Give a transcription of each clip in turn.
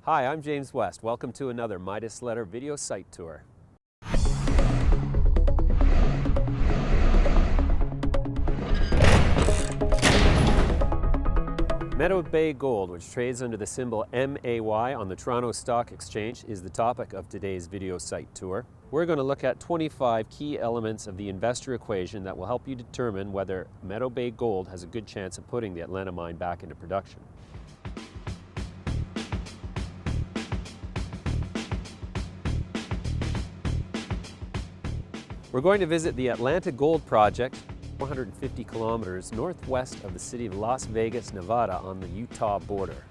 Hi, I'm James West. Welcome to another Midas Letter video site tour. Meadow Bay Gold, which trades under the symbol MAY on the Toronto Stock Exchange, is the topic of today's video site tour. We're going to look at 25 key elements of the investor equation that will help you determine whether Meadow Bay Gold has a good chance of putting the Atlanta mine back into production. We're going to visit the Atlanta Gold Project, 450 kilometers northwest of the city of Las Vegas, Nevada, on the Utah border.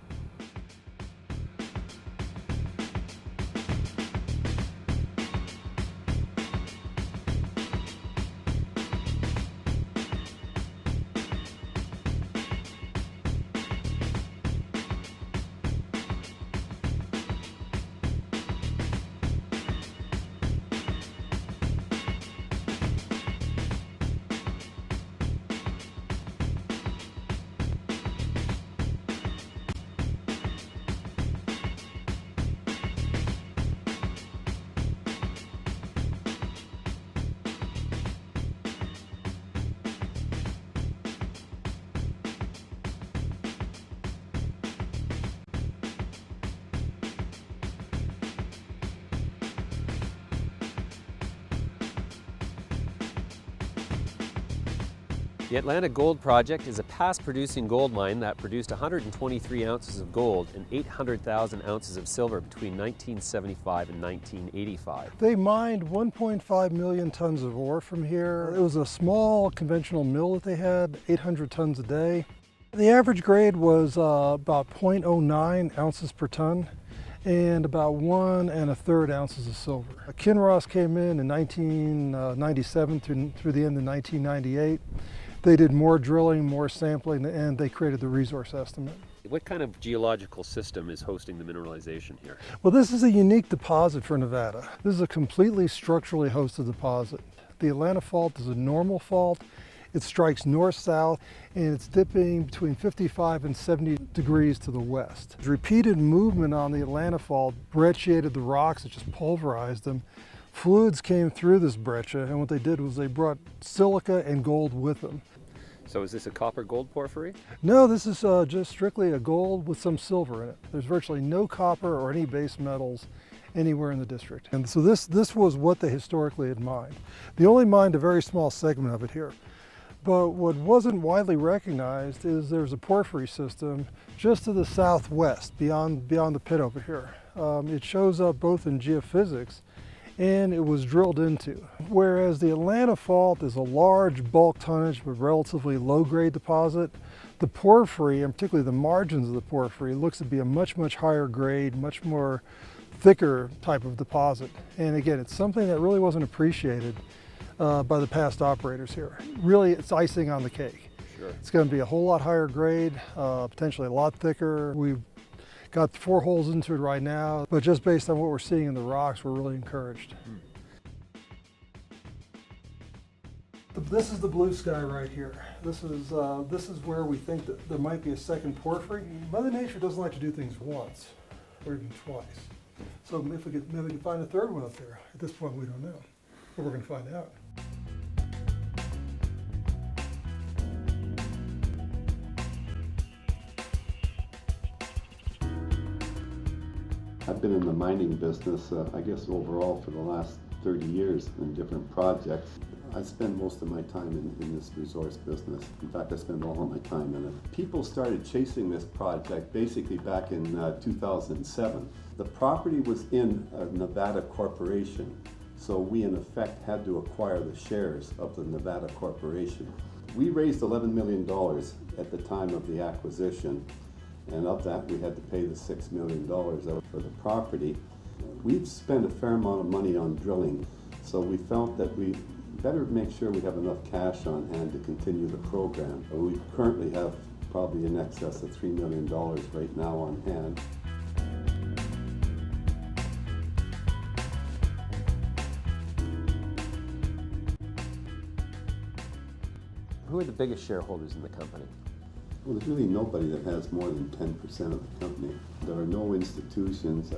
The Atlanta Gold Project is a past-producing gold mine that produced 123 ounces of gold and 800,000 ounces of silver between 1975 and 1985. They mined 1.5 million tons of ore from here. It was a small conventional mill that they had, 800 tons a day. The average grade was about 0.09 ounces per ton and about 1 1/3 ounces of silver. Kinross came in 1997 through the end of 1998. They did more drilling, more sampling, and they created the resource estimate. What kind of geological system is hosting the mineralization here? Well, this is a unique deposit for Nevada. This is a completely structurally hosted deposit. The Atlanta Fault is a normal fault. It strikes north-south, and it's dipping between 55 and 70 degrees to the west. Repeated movement on the Atlanta Fault brecciated the rocks, it just pulverized them. Fluids came through this breccia, and what they did was they brought silica and gold with them. So is this a copper-gold porphyry? No, this is just strictly a gold with some silver in it. There's virtually no copper or any base metals anywhere in the district. And so this was what they historically had mined. They only mined a very small segment of it here. But what wasn't widely recognized is there's a porphyry system just to the southwest, beyond the pit over here. It shows up both in geophysics and it was drilled into. Whereas the Atlanta Fault is a large bulk tonnage but relatively low-grade deposit, the porphyry, and particularly the margins of the porphyry, looks to be a much higher grade, much more thicker type of deposit. And again, it's something that really wasn't appreciated by the past operators here. Really, it's icing on the cake. Sure. It's going to be a whole lot higher grade, potentially a lot thicker. We've got 4 holes into it right now, but just based on what we're seeing in the rocks, we're really encouraged. This is the blue sky right here. This is where we think that there might be a second porphyry. Mother Nature doesn't like to do things once or even twice. So if we could, maybe we can find a third one up there. At this point, we don't know, but we're going to find out. I've been in the mining business, I guess overall for the last 30 years in different projects. I spend most of my time in this resource business. In fact, I spend all of my time in it. People started chasing this project basically back in 2007. The property was in a Nevada corporation, so we in effect had to acquire the shares of the Nevada corporation. We raised $11 million at the time of the acquisition. And of that, we had to pay the $6 million out for the property. We've spent a fair amount of money on drilling, so we felt that we better make sure we have enough cash on hand to continue the program. We currently have probably in excess of $3 million right now on hand. Who are the biggest shareholders in the company? Well, there's really nobody that has more than 10% of the company. There are no institutions.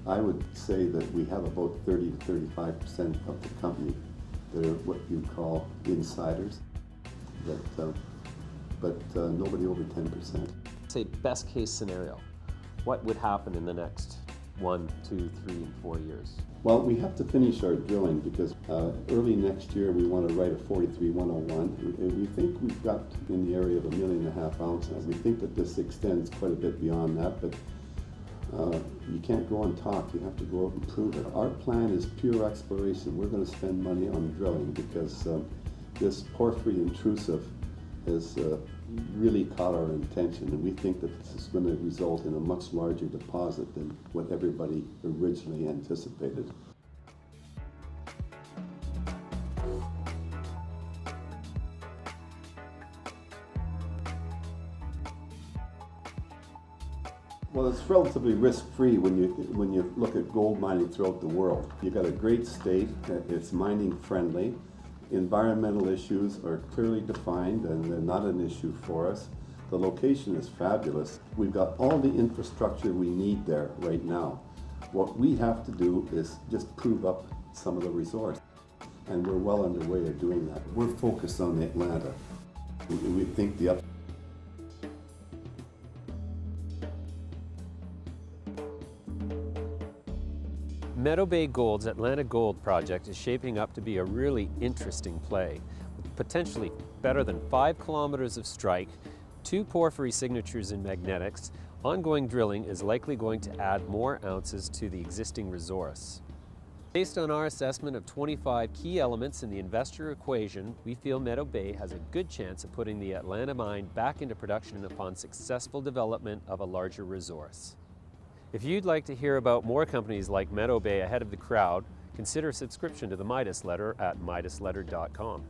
I would say that we have about 30 to 35% of the company that are what you call insiders, but nobody over 10%. Say best case scenario, what would happen in the next 1, 2, 3, and 4 years? Well, we have to finish our drilling because early next year we want to write a 43-101. We think we've got in the area of 1.5 million ounces. We think that this extends quite a bit beyond that, but you can't go and talk. You have to go out and prove it. Our plan is pure exploration. We're going to spend money on drilling because this porphyry intrusive has really caught our attention, and we think that this is going to result in a much larger deposit than what everybody originally anticipated. Well, it's relatively risk-free when you look at gold mining throughout the world. You've got a great state, it's mining friendly. Environmental issues are clearly defined and they're not an issue for us. The location is fabulous. We've got all the infrastructure we need there right now. What we have to do is just prove up some of the resource. And we're well underway of doing that. We're focused on the Atlanta. We think the Meadow Bay Gold's Atlanta Gold project is shaping up to be a really interesting play, with potentially better than 5 kilometers of strike, 2 porphyry signatures in magnetics. Ongoing drilling is likely going to add more ounces to the existing resource. Based on our assessment of 25 key elements in the investor equation, we feel Meadow Bay has a good chance of putting the Atlanta mine back into production upon successful development of a larger resource. If you'd like to hear about more companies like Meadow Bay ahead of the crowd, consider subscription to the Midas letter at midasletter.com.